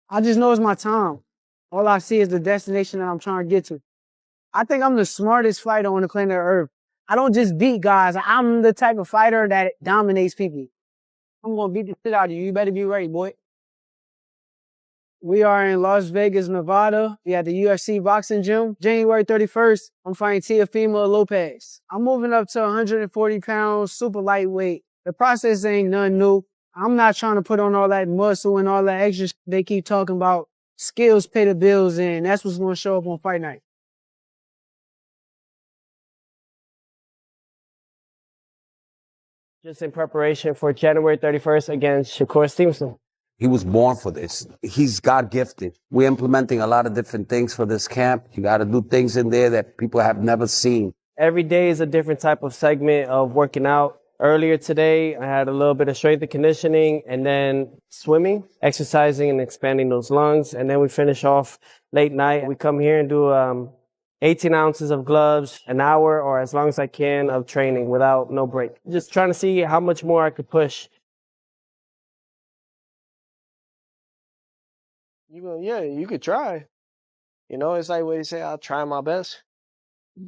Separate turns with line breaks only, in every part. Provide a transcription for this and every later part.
I just know it's my time. All I see is the destination that I'm trying to get to. I think I'm the smartest fighter on the planet Earth. I don't just beat guys. I'm the type of fighter that dominates people. I'm going to beat the shit out of you. You better be ready, boy. We are in Las Vegas, Nevada. We at the UFC boxing gym. January 31st, I'm fighting Teofimo Lopez. I'm moving up to 140 pounds, super lightweight. The process ain't nothing new. I'm not trying to put on all that muscle and all that extra shit they keep talking about. Skills pay the bills, and that's what's going to show up on fight night.
Just in preparation for January 31st against Shakur Stevenson.
He was born for this. He's God gifted. We're implementing a lot of different things for this camp. You got to do things in there that people have never seen.
Every day is a different type of segment of working out. Earlier today, I had a little bit of strength and conditioning and then swimming, exercising and expanding those lungs. And then we finish off late night. We come here and do 18 ounces of gloves, an hour or as long as I can of training without no break. Just trying to see how much more I could push.
Yeah, you could try. You know, it's like what you say, I'll try my best.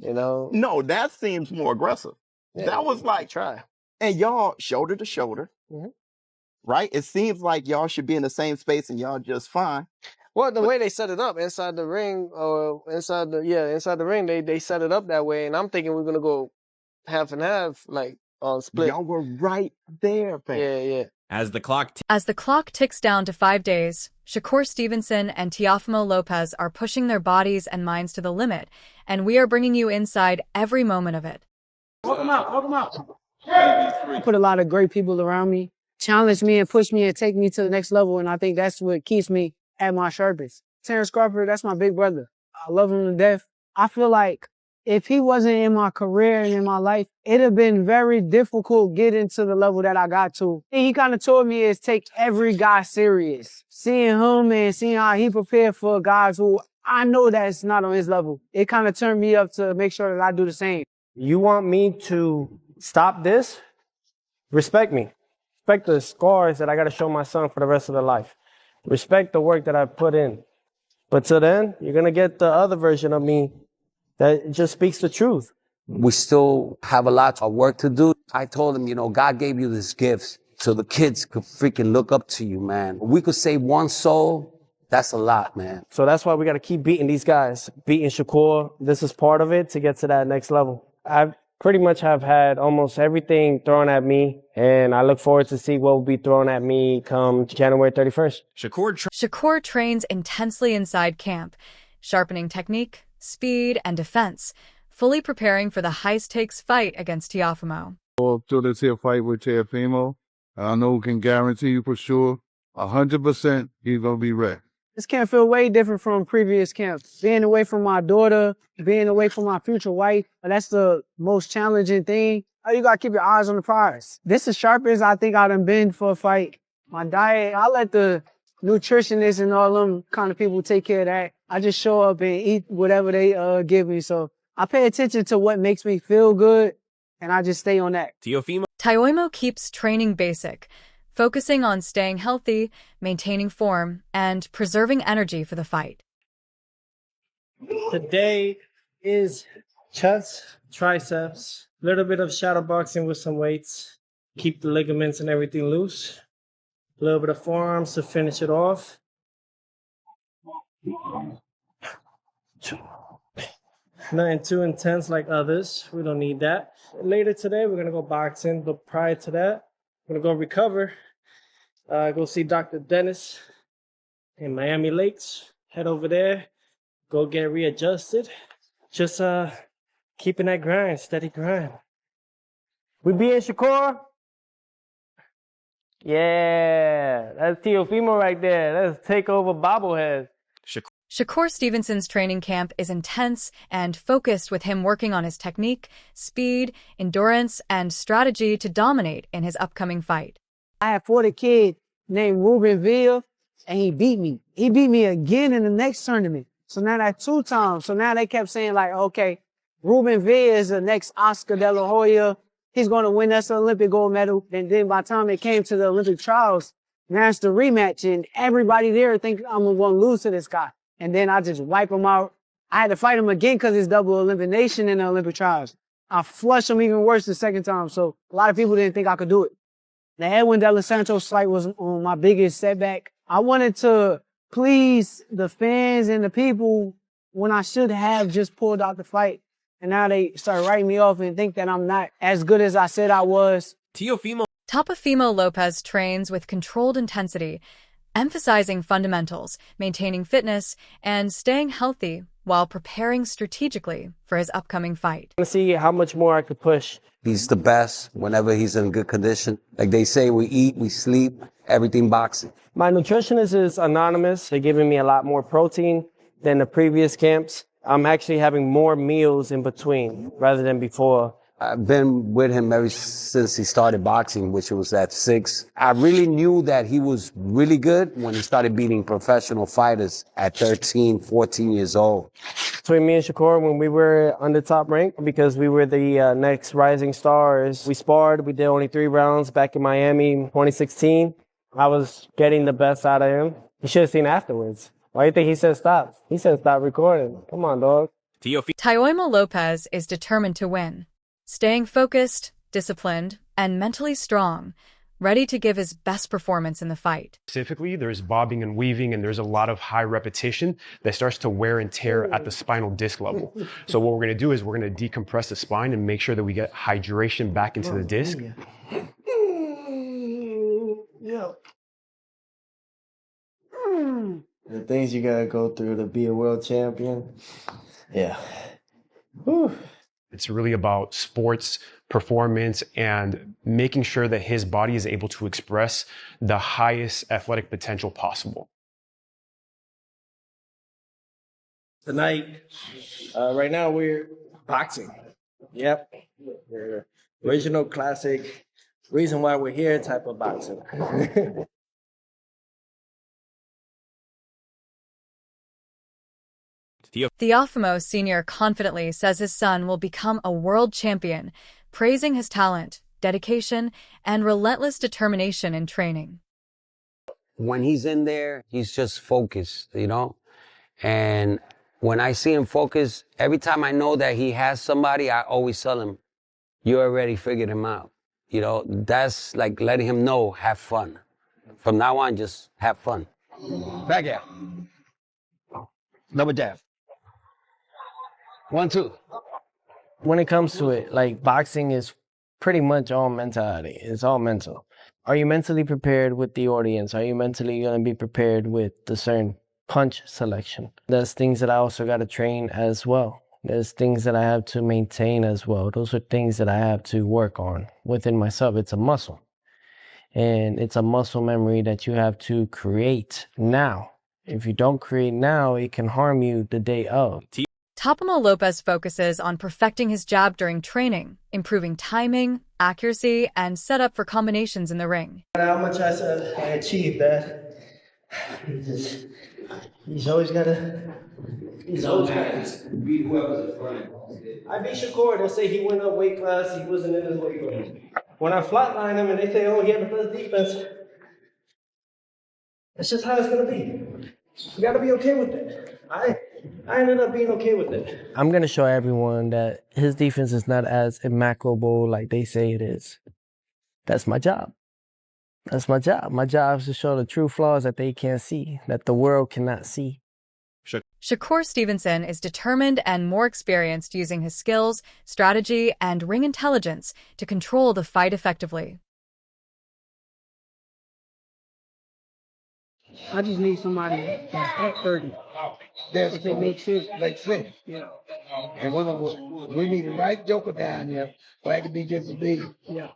You know?
No, that seems more aggressive.
Yeah,
that was like,
try.
And y'all shoulder to shoulder, right? It seems like y'all should be in the same space and y'all just fine.
Well, the way they set it up inside the ring, inside the ring, they set it up that way. And I'm thinking we're going to go half and half, like split.
Y'all were right there, fam.
Yeah.
As the clock
ticks down to 5 days, Shakur Stevenson and Teofimo Lopez are pushing their bodies and minds to the limit, and we are bringing you inside every moment of it.
Walk them out. I put a lot of great people around me, challenge me and push me and take me to the next level, and I think that's what keeps me at my sharpest. Terrence Crawford, that's my big brother. I love him to death. I feel like if he wasn't in my career and in my life, it'd have been very difficult getting to the level that I got to. And he kind of told me is take every guy serious. Seeing him and seeing how he prepared for guys who I know that's not on his level, it kind of turned me up to make sure that I do the same.
You want me to stop this? Respect me. Respect the scars that I got to show my son for the rest of their life. Respect the work that I put in. But till then, you're going to get the other version of me that just speaks the truth.
We still have a lot of work to do. I told him, God gave you these gifts so the kids could freaking look up to you, man. We could save one soul. That's a lot, man.
So that's why we got to keep beating these guys. Beating Shakur. This is part of it to get to that next level. I pretty much have had almost everything thrown at me, and I look forward to see what will be thrown at me come January 31st.
Shakur trains intensely inside camp, sharpening technique, speed, and defense, fully preparing for the high-stakes fight against Teofimo.
To this here fight with Teofimo, I know we can guarantee you for sure, 100% he's going to be ready.
This camp feel way different from previous camps. Being away from my daughter, being away from my future wife, that's the most challenging thing. You got to keep your eyes on the prize. This is sharpest I think I done been for a fight. My diet, I let the nutritionists and all them kind of people take care of that. I just show up and eat whatever they give me. So I pay attention to what makes me feel good, and I just stay on that.
Teofimo keeps training basic, focusing on staying healthy, maintaining form, and preserving energy for the fight.
Today is chest, triceps, a little bit of shadow boxing with some weights. Keep the ligaments and everything loose. A little bit of forearms to finish it off. Nothing too intense like others. We don't need that. Later today, we're going to go boxing, but prior to that, we're going to go recover. Go see Dr. Dennis in Miami Lakes. Head over there. Go get readjusted. Just keeping that grind, steady grind. We being Shakur? Yeah, that's Teofimo right there. That's takeover bobblehead.
Shakur Stevenson's training camp is intense and focused, with him working on his technique, speed, endurance, and strategy to dominate in his upcoming fight.
I had fought a kid named Ruben Villa, and he beat me. He beat me again in the next tournament. So now that's 2 times. So now they kept saying like, okay, Ruben Villa is the next Oscar De La Hoya. He's going to win us an Olympic gold medal. And then by the time it came to the Olympic trials, Now it's the rematch, and everybody there think I'm going to lose to this guy. And then I just wipe him out. I had to fight him again because it's double elimination in the Olympic trials. I flushed him even worse the second time, so a lot of people didn't think I could do it. The Edwin De Los Santos fight was my biggest setback. I wanted to please the fans and the people when I should have just pulled out the fight. And now they start writing me off and think that I'm not as good as I said I was.
Teofimo Lopez trains with controlled intensity, emphasizing fundamentals, maintaining fitness, and staying healthy while preparing strategically for his upcoming fight.
I want to see how much more I could push.
He's the best whenever he's in good condition. Like they say, we eat, we sleep, everything boxing.
My nutritionist is anonymous. They're giving me a lot more protein than the previous camps. I'm actually having more meals in between rather than before.
I've been with him ever since he started boxing, which was at 6. I really knew that he was really good when he started beating professional fighters at 13, 14 years old.
Between me and Shakur, when we were on the top rank, because we were the next rising stars, we sparred. We did only 3 rounds back in Miami in 2016. I was getting the best out of him. You should have seen afterwards. Why do you think he said stop? He said stop recording. Come on, dog.
Teofimo Lopez is determined to win, staying focused, disciplined, and mentally strong, ready to give his best performance in the fight.
Specifically, there's bobbing and weaving, and there's a lot of high repetition that starts to wear and tear at the spinal disc level. So what we're going to do is we're going to decompress the spine and make sure that we get hydration back into the disc.
The things you gotta go through to be a world champion. Yeah. Whew.
It's really about sports performance and making sure that his body is able to express the highest athletic potential possible.
Tonight, right now we're boxing. Yep. We're original classic, reason why we're here type of boxing.
Teofimo Sr. confidently says his son will become a world champion, praising his talent, dedication, and relentless determination in training.
When he's in there, he's just focused, you know? And when I see him focus, every time I know that he has somebody, I always tell him, you already figured him out. You know, that's like letting him know, have fun. From now on, just have fun.
Back out. Double jab. 1, 2.
When it comes to it, like boxing is pretty much all mentality. It's all mental. Are you mentally prepared with the audience? Are you mentally going to be prepared with the certain punch selection? There's things that I also got to train as well. There's things that I have to maintain as well. Those are things that I have to work on within myself. It's a muscle. And it's a muscle memory that you have to create now. If you don't create now, it can harm you the day of.
Teofimo Lopez focuses on perfecting his jab during training, improving timing, accuracy, and setup for combinations in the ring.
How much I achieved that. He's always got to beat whoever's in front. I beat Shakur. They'll say he went up weight class. He wasn't in his weight class. When I flatline him and they say, oh, he had the best defense, that's just how it's going to be. You got to be okay with it. I ended up being okay with it. I'm going to show everyone that his defense is not as immaculable like they say it is. That's my job. That's my job. My job is to show the true flaws that they can't see, that the world cannot see.
Shakur Stevenson is determined and more experienced using his skills, strategy, and ring intelligence to control the fight effectively.
I just need somebody that's at 30.
That's
If it makes sense.
makes sense.
Yeah.
And we need the right joker down here for that to be just as big.
Yeah.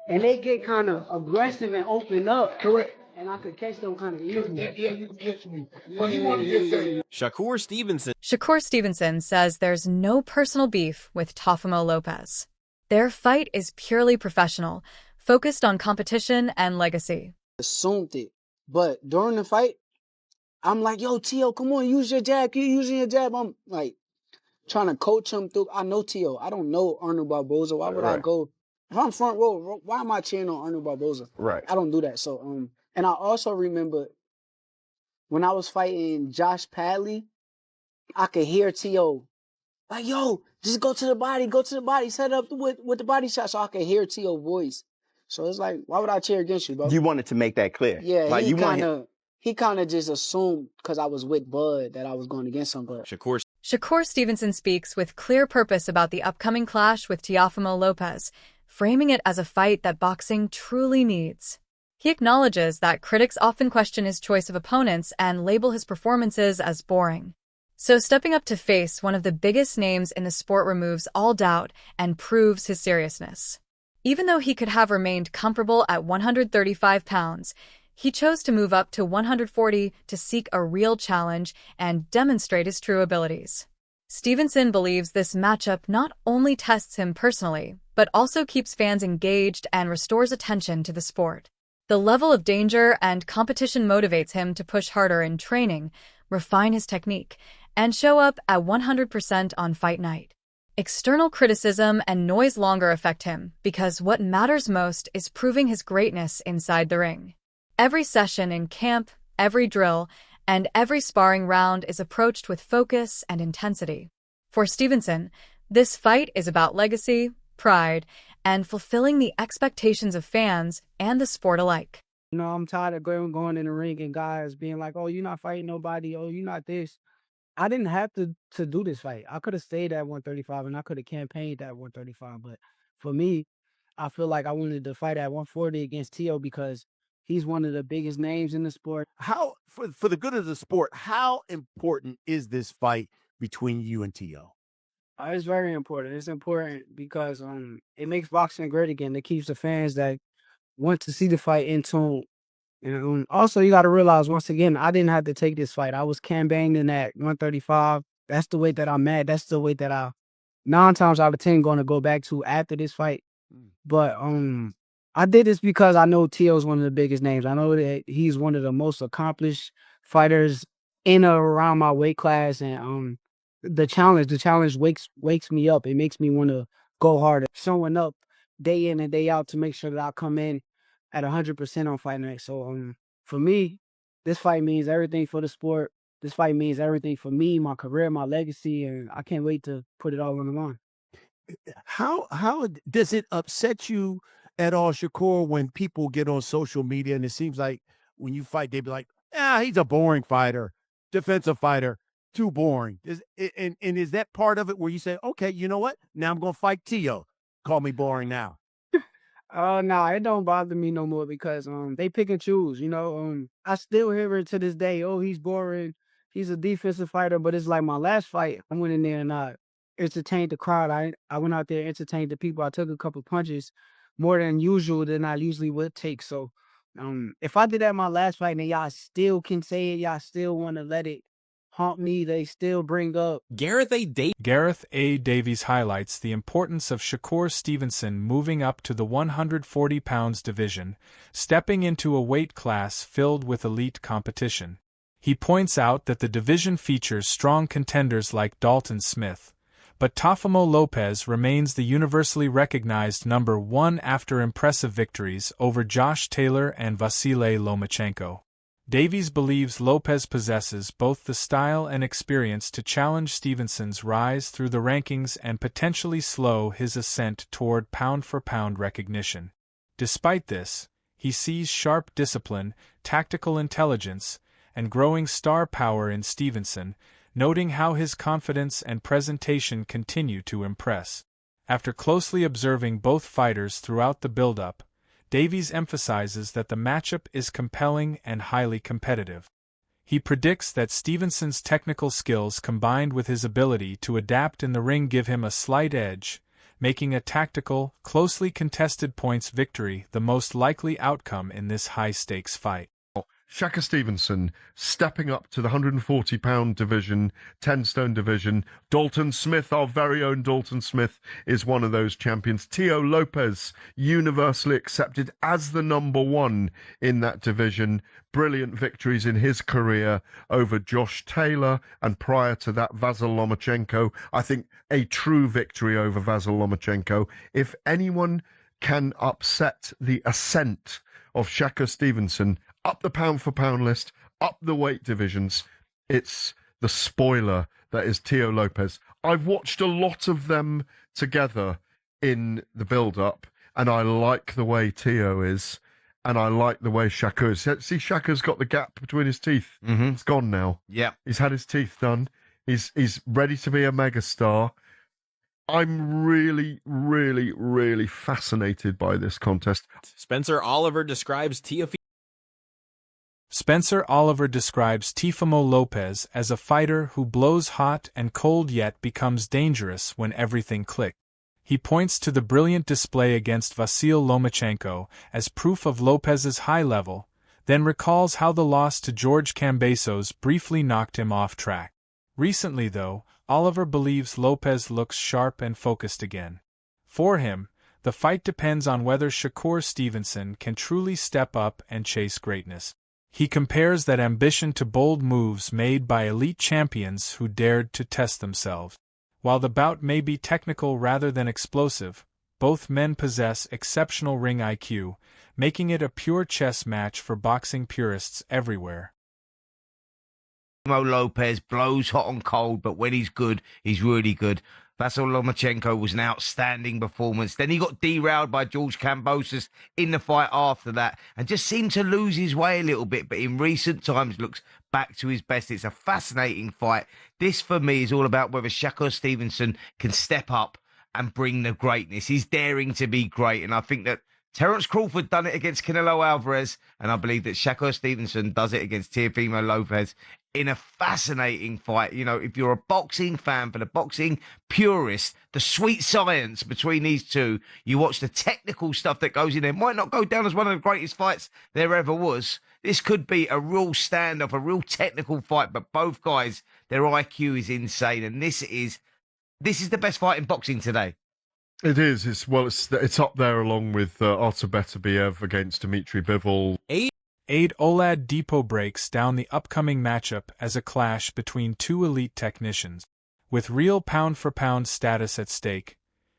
And they get kind of aggressive and open up.
Correct.
and I could catch them kind of easily.
Yeah, you can catch me. But you want to get there.
Shakur Stevenson.
Shakur Stevenson says there's no personal beef with Teofimo Lopez. Their fight is purely professional, focused on competition and legacy.
Assumed it. But during the fight, I'm like, yo, Tio, come on, use your jab. Keep using your jab. I'm like trying to coach him through. I know Tio. I don't know Arnold Barboza. Why would I go? If I'm front row, why am I cheering on Arnold Barboza?
Right.
I don't do that. So, and I also remember when I was fighting Josh Padley, I could hear Tio like, yo, just go to the body, set up with the body shot, so I could hear Tio's voice. So it's like, why would I cheer against you, bro?
You wanted to make that clear.
Yeah,
like
he kind of just assumed because I was with Bud that I was going against him. But
Shakur Stevenson speaks with clear purpose about the upcoming clash with Teofimo Lopez, framing it as a fight that boxing truly needs. He acknowledges that critics often question his choice of opponents and label his performances as boring. So stepping up to face one of the biggest names in the sport removes all doubt and proves his seriousness. Even though he could have remained comfortable at 135 pounds, he chose to move up to 140 to seek a real challenge and demonstrate his true abilities. Stevenson believes this matchup not only tests him personally, but also keeps fans engaged and restores attention to the sport. The level of danger and competition motivates him to push harder in training, refine his technique, and show up at 100% on fight night. External criticism and noise longer affect him because what matters most is proving his greatness inside the ring. Every session in camp, every drill, and every sparring round is approached with focus and intensity. For Stevenson, this fight is about legacy, pride, and fulfilling the expectations of fans and the sport alike.
You know, I'm tired of going in the ring and guys being like, oh, you're not fighting nobody. Oh, you're not this. I didn't have to do this fight. I could have stayed at 135 and I could have campaigned at 135. But for me, I feel like I wanted to fight at 140 against Tio because he's one of the biggest names in the sport.
How, for the good of the sport, how important is this fight between you and Tio?
It's very important. It's important because it makes boxing great again. It keeps the fans that want to see the fight in tune. And also, you got to realize, once again, I didn't have to take this fight. I was campaigning at 135. That's the weight that I'm at. That's the weight that 9 times out of 10 going to go back to after this fight. But I did this because I know Tio's one of the biggest names. I know that he's one of the most accomplished fighters in or around my weight class. And the challenge wakes me up. It makes me want to go harder. Showing up day in and day out to make sure that I come in at 100% on fight night. So for me, this fight means everything for the sport. This fight means everything for me, my career, my legacy, and I can't wait to put it all on the line.
How does it upset you at all, Shakur, when people get on social media and it seems like when you fight, they be like, he's a boring fighter, defensive fighter, too boring. And is that part of it where you say, okay, you know what? Now I'm going to fight Tio. Call me boring now.
No, it don't bother me no more because they pick and choose, you know. I still hear it to this day, oh, he's boring, he's a defensive fighter, but it's like my last fight, I went in there and I entertained the crowd. I went out there, entertained the people. I took a couple punches more than usual than I usually would take. So if I did that my last fight and y'all still can say it, y'all still want to let it haunt me, they still bring up
Gareth
A. Davies highlights the importance of Shakur Stevenson moving up to the 140 pounds division, stepping into a weight class filled with elite competition. He points out that the division features strong contenders like Dalton Smith, but Teofimo Lopez remains the universally recognized number 1 after impressive victories over Josh Taylor and Vasily Lomachenko. Davies believes Lopez possesses both the style and experience to challenge Stevenson's rise through the rankings and potentially slow his ascent toward pound-for-pound recognition. Despite this, he sees sharp discipline, tactical intelligence, and growing star power in Stevenson, noting how his confidence and presentation continue to impress. After closely observing both fighters throughout the build-up, Davies emphasizes that the matchup is compelling and highly competitive. He predicts that Stevenson's technical skills combined with his ability to adapt in the ring give him a slight edge, making a tactical, closely contested points victory the most likely outcome in this high-stakes fight.
Shakur Stevenson stepping up to the 140-pound division, 10-stone division. Dalton Smith, our very own Dalton Smith, is one of those champions. Teo Lopez, universally accepted as the number one in that division. Brilliant victories in his career over Josh Taylor, and prior to that, Vasyl Lomachenko. I think a true victory over Vasyl Lomachenko. If anyone can upset the ascent of Shakur Stevenson up the pound-for-pound list, up the weight divisions, it's the spoiler that is Teo Lopez. I've watched a lot of them together in the build-up, and I like the way Teo is, and I like the way Shakur is. See, Shakur's got the gap between his teeth.
Mm-hmm.
It's gone now.
Yeah.
He's had his teeth done. He's ready to be a megastar. I'm really, really, really fascinated by this contest.
Spencer Oliver describes Teofimo
Lopez as a fighter who blows hot and cold yet becomes dangerous when everything clicks. He points to the brilliant display against Vasyl Lomachenko as proof of Lopez's high level, then recalls how the loss to George Kambosos briefly knocked him off track. Recently, though, Oliver believes Lopez looks sharp and focused again. For him, the fight depends on whether Shakur Stevenson can truly step up and chase greatness. He compares that ambition to bold moves made by elite champions who dared to test themselves. While the bout may be technical rather than explosive, both men possess exceptional ring IQ, making it a pure chess match for boxing purists everywhere.
Lopez blows hot and cold, but when he's good, he's really good. Vasyl Lomachenko was an outstanding performance. Then he got derailed by George Kambosos in the fight after that and just seemed to lose his way a little bit, but in recent times looks back to his best. It's a fascinating fight. This, for me, is all about whether Shakur Stevenson can step up and bring the greatness. He's daring to be great, and I think that Terence Crawford done it against Canelo Alvarez, and I believe that Shakur Stevenson does it against Teofimo Lopez in a fascinating fight. You know, if you're a boxing fan, for the boxing purist, the sweet science between these two, you watch the technical stuff that goes in there, might not go down as one of the greatest fights there ever was. This could be a real standoff, a real technical fight, but both guys, their IQ is insane, and this is the best fight in boxing today.
It is. It's up there along with Artur Beterbiev against Dmitry Bivol.
Aid Oladipo breaks down the upcoming matchup as a clash between two elite technicians. With real pound-for-pound status at stake,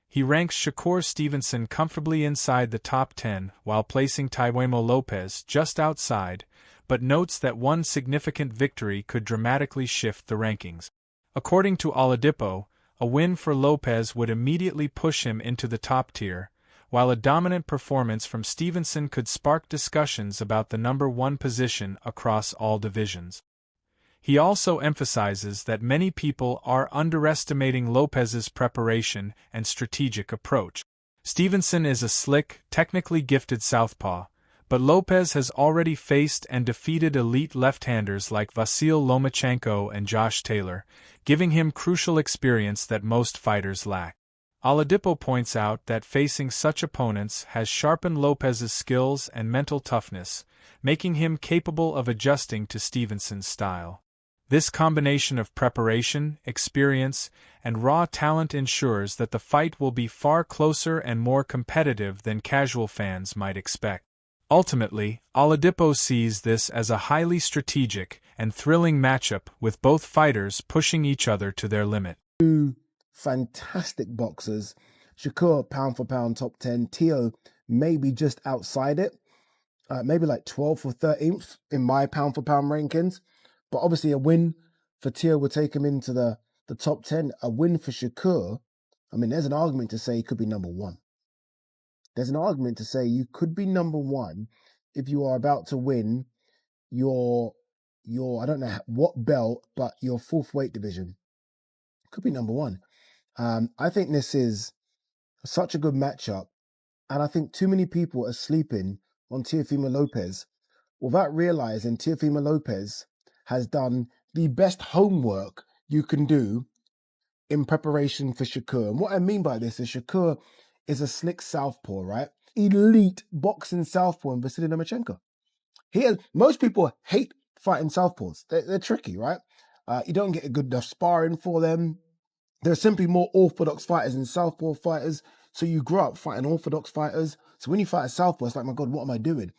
he ranks Shakur Stevenson comfortably inside the top 10 while placing Teofimo Lopez just outside, but notes that one significant victory could dramatically shift the rankings. According to Oladipo, a win for Lopez would immediately push him into the top tier, while a dominant performance from Stevenson could spark discussions about the number one position across all divisions. He also emphasizes that many people are underestimating Lopez's preparation and strategic approach. Stevenson is a slick, technically gifted southpaw, but Lopez has already faced and defeated elite left-handers like Vasyl Lomachenko and Josh Taylor, giving him crucial experience that most fighters lack. Oladipo points out that facing such opponents has sharpened Lopez's skills and mental toughness, making him capable of adjusting to Stevenson's style. This combination of preparation, experience, and raw talent ensures that the fight will be far closer and more competitive than casual fans might expect. Ultimately, Oladipo sees this as a highly strategic and thrilling matchup with both fighters pushing each other to their limit.
Two fantastic boxers. Shakur, pound for pound, top 10. Teo, maybe just outside it. Maybe like 12th or 13th in my pound for pound rankings. But obviously a win for Teo would take him into the top 10. A win for Shakur, I mean, there's an argument to say he could be number one. There's an argument to say you could be number one if you are about to win your I don't know what belt, but your fourth weight division. Could be number one. I think this is such a good matchup, and I think too many people are sleeping on Teofimo Lopez without realizing Teofimo Lopez has done the best homework you can do in preparation for Shakur. And what I mean by this is Shakur is a slick southpaw, right? Elite boxing southpaw in Vasyl Lomachenko. Most people hate fighting southpaws. They're tricky, right? You don't get a good enough sparring for them. There are simply more orthodox fighters than southpaw fighters. So you grow up fighting orthodox fighters. So when you fight a southpaw, it's like, my God, what am I doing?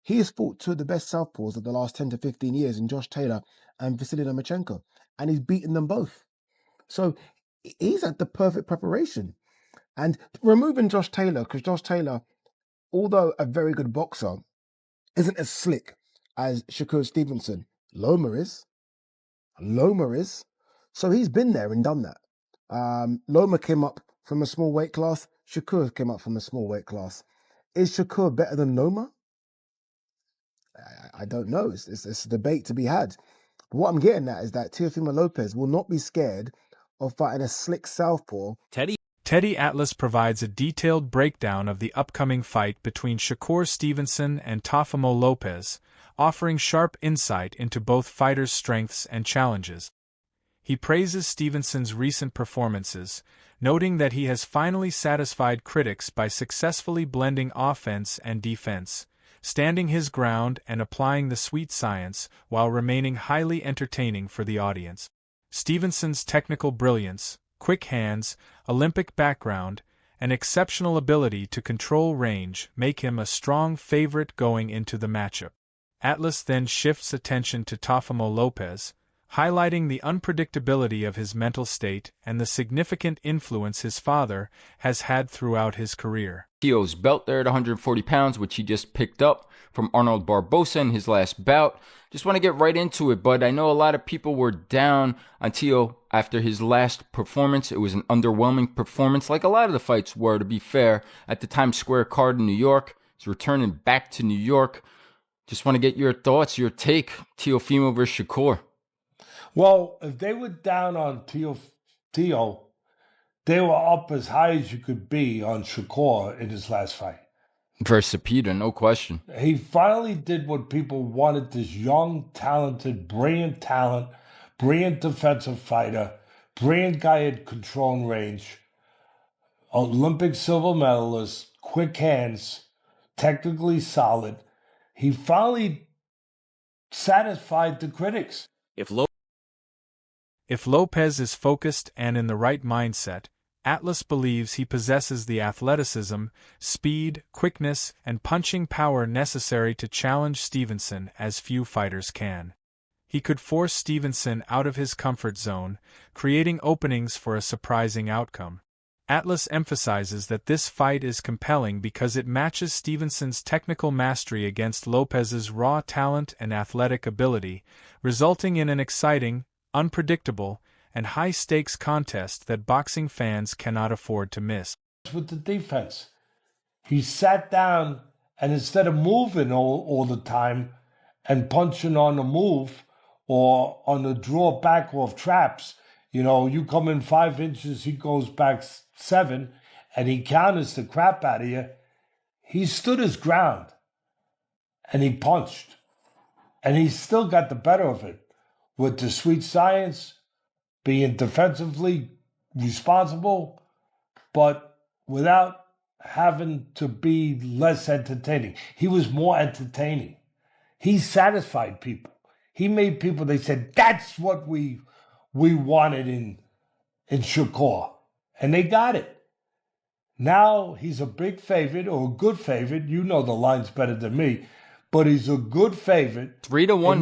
He has fought two of the best southpaws of the last 10 to 15 years in Josh Taylor and Vasily Lomachenko. And he's beaten them both. So he's at the perfect preparation. And removing Josh Taylor, because Josh Taylor, although a very good boxer, isn't as slick as Shakur Stevenson. Loma is. So he's been there and done that. Loma came up from a small weight class. Shakur came up from a small weight class. Is Shakur better than Loma? I don't know. It's a debate to be had. But what I'm getting at is that Teofimo Lopez will not be scared of fighting a slick southpaw.
Teddy Atlas provides a detailed breakdown of the upcoming fight between Shakur Stevenson and Teofimo Lopez, offering sharp insight into both fighters' strengths and challenges. He praises Stevenson's recent performances, noting that he has finally satisfied critics by successfully blending offense and defense, standing his ground and applying the sweet science while remaining highly entertaining for the audience. Stevenson's technical brilliance, quick hands, Olympic background, and exceptional ability to control range make him a strong favorite going into the matchup. Atlas then shifts attention to Teofimo Lopez, highlighting the unpredictability of his mental state and the significant influence his father has had throughout his career.
Teo's belt there at 140 pounds, which he just picked up from Arnold Barbosa in his last bout. Just want to get right into it, but I know a lot of people were down on Teo after his last performance. It was an underwhelming performance, like a lot of the fights were, to be fair, at the Times Square card in New York. He's returning back to New York. Just want to get your thoughts, your take, Teofimo versus Shakur.
Well, if they were down on Teo, they were up as high as you could be on Shakur in his last fight.
Versus Peter, no question.
He finally did what people wanted, this young, talented, brilliant talent, brilliant defensive fighter, brilliant guy at control and range, Olympic silver medalist, quick hands, technically solid. He finally satisfied the critics.
If Lopez is focused and in the right mindset, Atlas believes he possesses the athleticism, speed, quickness, and punching power necessary to challenge Stevenson as few fighters can. He could force Stevenson out of his comfort zone, creating openings for a surprising outcome. Atlas emphasizes that this fight is compelling because it matches Stevenson's technical mastery against Lopez's raw talent and athletic ability, resulting in an exciting, unpredictable, and high-stakes contest that boxing fans cannot afford to miss.
With the defense, he sat down and instead of moving all the time and punching on the move or on the draw back off traps, you come in 5 inches, he goes back 7, and he counters the crap out of you. He stood his ground and he punched, and he still got the better of it with the sweet science, being defensively responsible, but without having to be less entertaining. He was more entertaining. He satisfied people. He made people, they said, that's what we wanted in Shakur. And they got it. Now he's a big favorite, or a good favorite. You know the lines better than me, but he's a good favorite.
3-1.